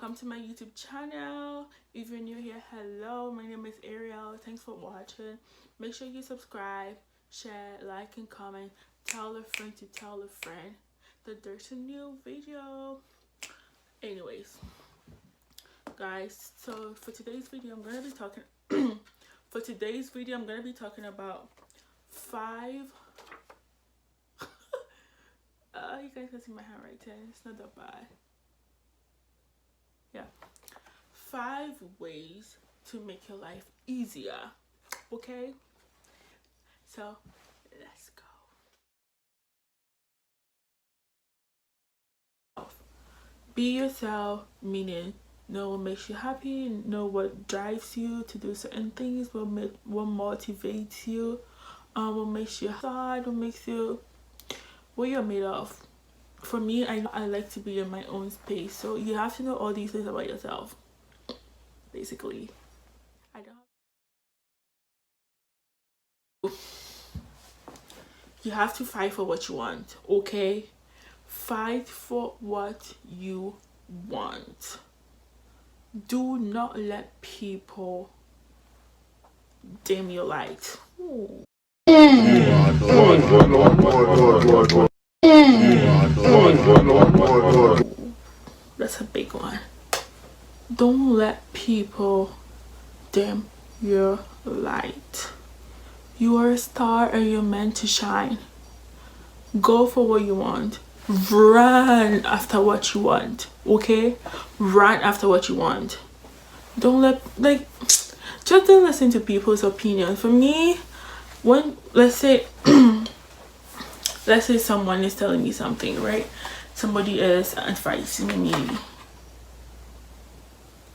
welcome to my YouTube channel. If you're new here, hello, my name is Ariel. Thanks for watching. Make sure you subscribe, share, like, and comment. Tell a friend to tell a friend that there's a new video. Anyways, guys, so for today's video I'm gonna be talking about 5 you guys can see my handwriting, it's not that bad. Yeah, 5 ways to make your life easier. Okay, so let's go. Be yourself, meaning know what makes you happy, know what drives you to do certain things, what motivates you, what makes you sad, what makes you what you're made of. For me, I like to be in my own space, so you have to know all these things about yourself. Basically, you have to fight for what you want. Okay, fight for what you want. Do not let people dim your light. Ooh. That's a big one. Don't let people dim your light. You are a star and you're meant to shine. Go for what you want. Run after what you want. Okay, run after what you want. Don't let just don't listen to people's opinions. For me, when let's say someone is telling me something, right? Somebody is advising me,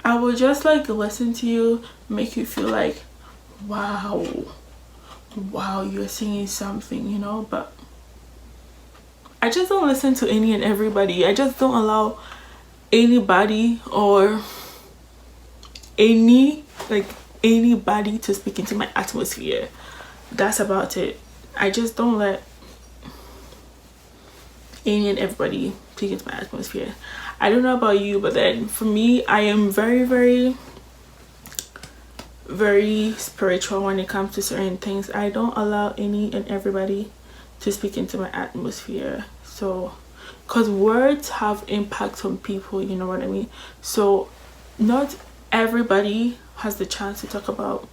I will just listen to you, make you feel like wow, you're saying something, you know. But I just don't listen to any and everybody. I just don't allow anybody or anybody to speak into my atmosphere. That's about it. I just don't let any and everybody speak into my atmosphere. I don't know about you, but then for me, I am very, very, very spiritual when it comes to certain things. I don't allow any and everybody to speak into my atmosphere. So because words have impact on people, you know what I mean? So not everybody has the chance to talk about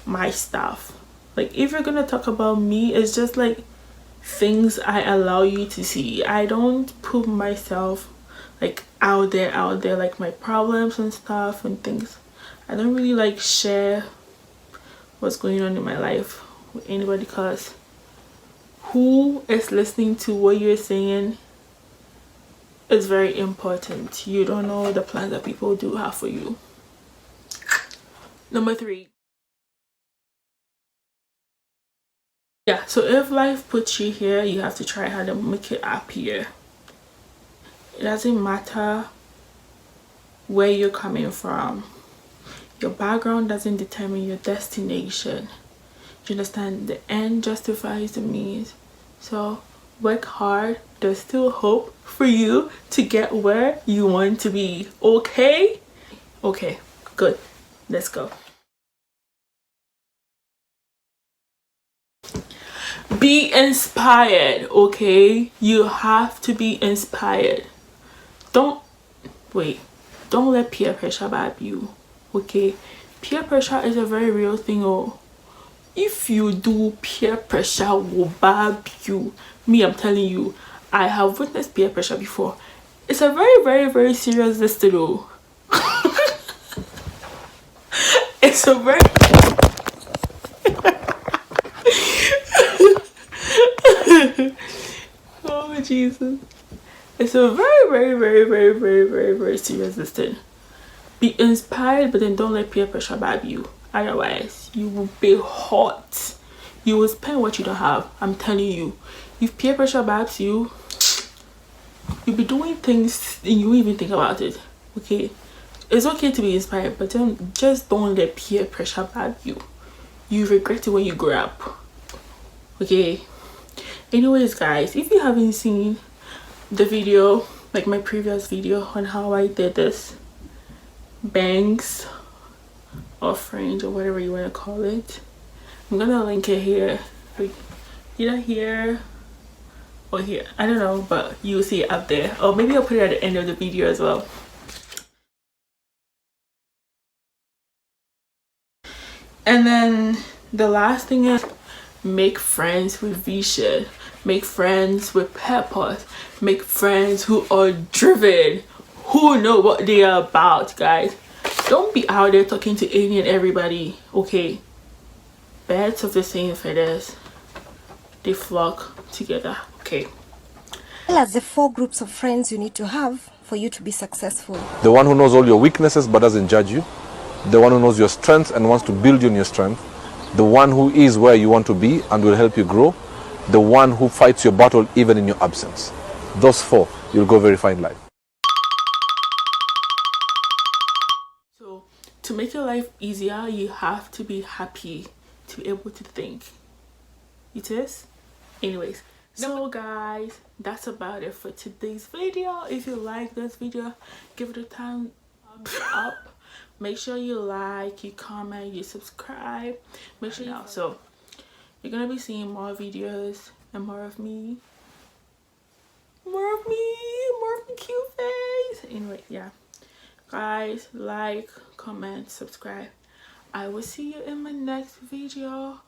my stuff. If you're gonna talk about me, it's just things I allow you to see. I don't put myself out there like my problems and stuff and things. I don't really share what's going on in my life with anybody, because who is listening to what you're saying is very important. You don't know the plans that people do have for you. Number 3. Yeah, so if life puts you here, you have to try hard to make it happier. It doesn't matter where you're coming from. Your background doesn't determine your destination. You understand? The end justifies the means. So work hard. There's still hope for you to get where you want to be. Okay? Okay, good. Let's go. Be inspired. Okay, you have to be inspired. Don't let peer pressure bab you. Okay, peer pressure is a very real thing. Oh, if you do, peer pressure will bab you. Me, I'm telling you, I have witnessed peer pressure before. It's a very, very, very serious list though. It's a very oh Jesus, it's a very, very, very, very, very, very, very serious thing. Be inspired, but then don't let peer pressure bab you. Otherwise you will be hot. You will spend what you don't have. I'm telling you, if peer pressure babs you, you'll be doing things and you won't even think about it. Okay, it's okay to be inspired, but then just don't let peer pressure bab you. You regret it when you grow up. Okay, anyways guys, if you haven't seen the video, my previous video on how I did this, bangs or fringe or whatever you want to call it. I'm gonna link it here, either here or here, I don't know, but you'll see it up there, or maybe I'll put it at the end of the video as well. And then the last thing is make friends with Visha, make friends with peppers, make friends who are driven, who know what they are about, guys. Don't be out there talking to any and everybody, okay? Birds of the same feathers, they flock together, okay? Tell us the 4 groups of friends you need to have for you to be successful. The one who knows all your weaknesses but doesn't judge you. The one who knows your strengths and wants to build you in your strength. The one who is where you want to be and will help you grow. The one who fights your battle even in your absence. Those 4, you'll go very fine life. So to make your life easier, you have to be happy to be able to think. It is? Anyways, so guys, that's about it for today's video. If you like this video, give it a thumbs up. Make sure you like, you comment, you subscribe. Make sure you so you're gonna be seeing more videos and more of me, more of the cute face. Anyway, yeah, guys, like, comment, subscribe. I will see you in my next video.